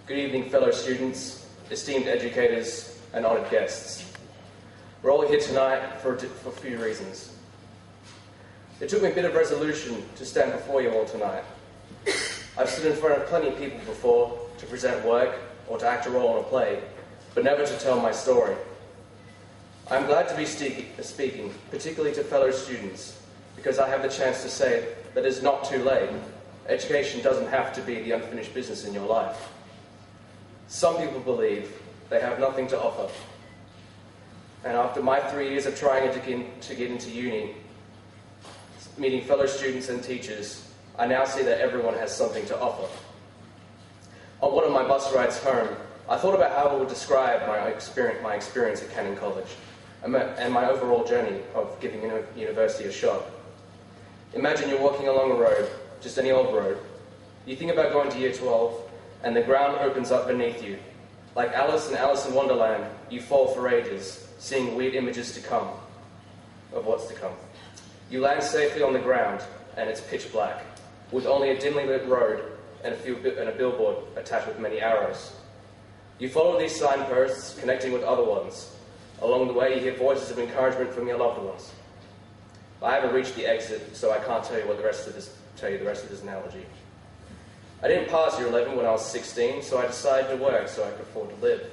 Good evening, fellow students, esteemed educators, and honoured guests. We're all here tonight for a few reasons. It took me a bit of resolution to stand before you all tonight. I've stood in front of plenty of people before to present work or to act a role in a play, but never to tell my story. I'm glad to be speaking, particularly to fellow students, because I have the chance to say that it's not too late. Education doesn't have to be the unfinished business in your life. Some people believe they have nothing to offer. And after my 3 years of trying to get into uni, meeting fellow students and teachers, I now see that everyone has something to offer. On one of my bus rides home, I thought about how I would describe my experience at Canning College and my overall journey of giving university a shot. Imagine you're walking along a road, just any old road. You think about going to year 12, and the ground opens up beneath you. Like Alice and Alice in Wonderland, you fall for ages, seeing weird images to come, of what's to come. You land safely on the ground, and it's pitch black, with only a dimly lit road and a billboard attached with many arrows. You follow these signposts, connecting with other ones. Along the way, you hear voices of encouragement from your loved ones. I haven't reached the exit, so I can't tell you the rest of this analogy. I didn't pass year 11 when I was 16, so I decided to work so I could afford to live.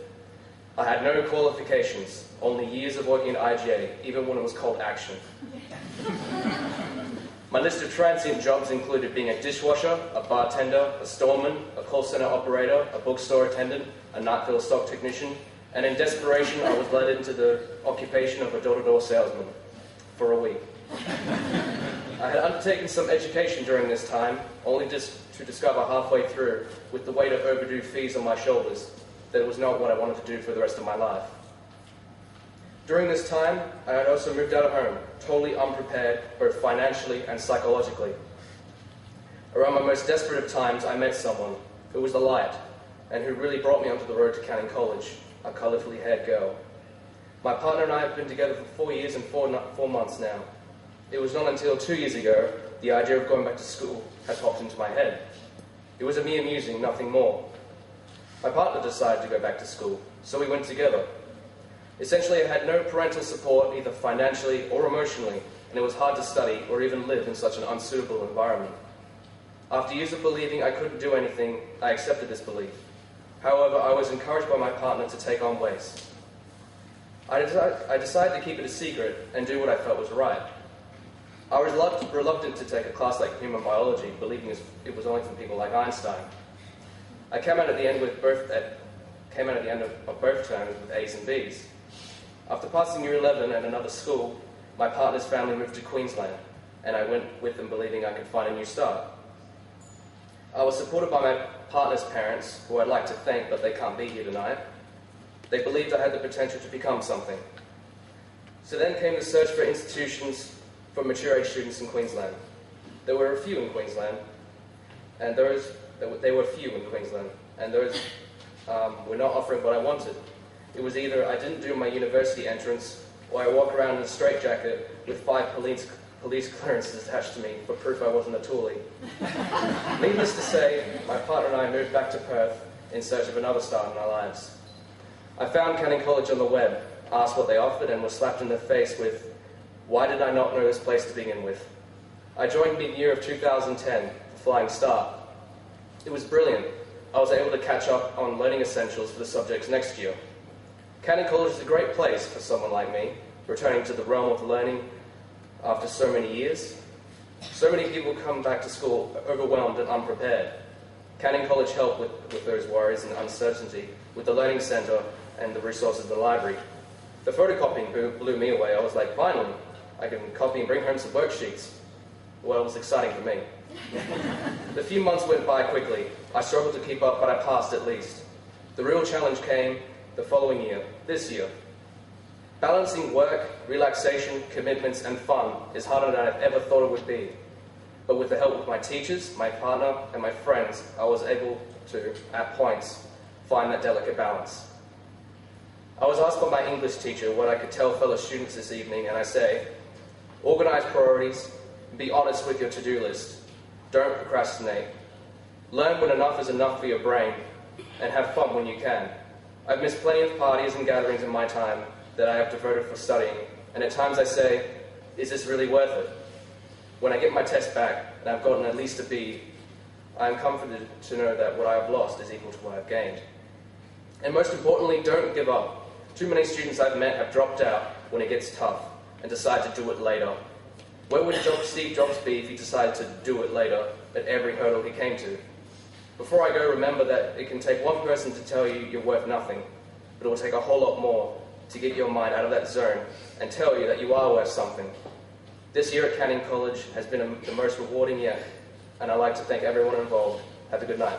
I had no qualifications, only years of working at IGA, even when it was called action. My list of transient jobs included being a dishwasher, a bartender, a storeman, a call center operator, a bookstore attendant, a night-fill stock technician, and in desperation I was led into the occupation of a door-to-door salesman for a week. I had undertaken some education during this time, only just to discover halfway through, with the weight of overdue fees on my shoulders, that it was not what I wanted to do for the rest of my life. During this time, I had also moved out of home, totally unprepared, both financially and psychologically. Around my most desperate of times, I met someone who was the light, and who really brought me onto the road to Canning College, a colourfully haired girl. My partner and I have been together for 4 years and 4 months now. It was not until 2 years ago the idea of going back to school had popped into my head. It was a mere musing, nothing more. My partner decided to go back to school, so we went together. Essentially, I had no parental support, either financially or emotionally, and it was hard to study or even live in such an unsuitable environment. After years of believing I couldn't do anything, I accepted this belief. However, I was encouraged by my partner to take on waste. I decided to keep it a secret and do what I felt was right. I was reluctant to take a class like human biology, believing it was only for people like Einstein. I came out at the end of both terms with A's and B's. After passing year 11 at another school, my partner's family moved to Queensland, and I went with them believing I could find a new start. I was supported by my partner's parents, who I'd like to thank, but they can't be here tonight. They believed I had the potential to become something. So then came the search for institutions for mature age students in Queensland. There were a few in Queensland, and those were not offering what I wanted. It was either I didn't do my university entrance, or I walk around in a straitjacket with 5 police clearances attached to me for proof I wasn't a toolie. Needless to say, my partner and I moved back to Perth in search of another start in our lives. I found Canning College on the web, asked what they offered, and was slapped in the face with, "Why did I not know this place to begin with?" I joined mid-year of 2010, the Flying Start. It was brilliant. I was able to catch up on learning essentials for the subjects next year. Canning College is a great place for someone like me, returning to the realm of learning after so many years. So many people come back to school overwhelmed and unprepared. Canning College helped with those worries and uncertainty with the Learning Centre and the resources of the library. The photocopying blew me away. I was like, finally, I can copy and bring home some worksheets. Well, it was exciting for me. The few months went by quickly. I struggled to keep up, but I passed at least. The real challenge came the following year, this year. Balancing work, relaxation, commitments, and fun is harder than I've ever thought it would be. But with the help of my teachers, my partner, and my friends, I was able to, at points, find that delicate balance. I was asked by my English teacher what I could tell fellow students this evening, and I say, organize priorities, be honest with your to-do list, don't procrastinate, learn when enough is enough for your brain, and have fun when you can. I've missed plenty of parties and gatherings in my time that I have devoted for studying, and at times I say, is this really worth it? When I get my test back and I've gotten at least a B, I am comforted to know that what I have lost is equal to what I've gained. And most importantly, don't give up. Too many students I've met have dropped out when it gets tough and decide to do it later. Where would Steve Jobs be if he decided to do it later at every hurdle he came to? Before I go, remember that it can take one person to tell you you're worth nothing, but it will take a whole lot more to get your mind out of that zone and tell you that you are worth something. This year at Canning College has been the most rewarding yet, and I'd like to thank everyone involved. Have a good night.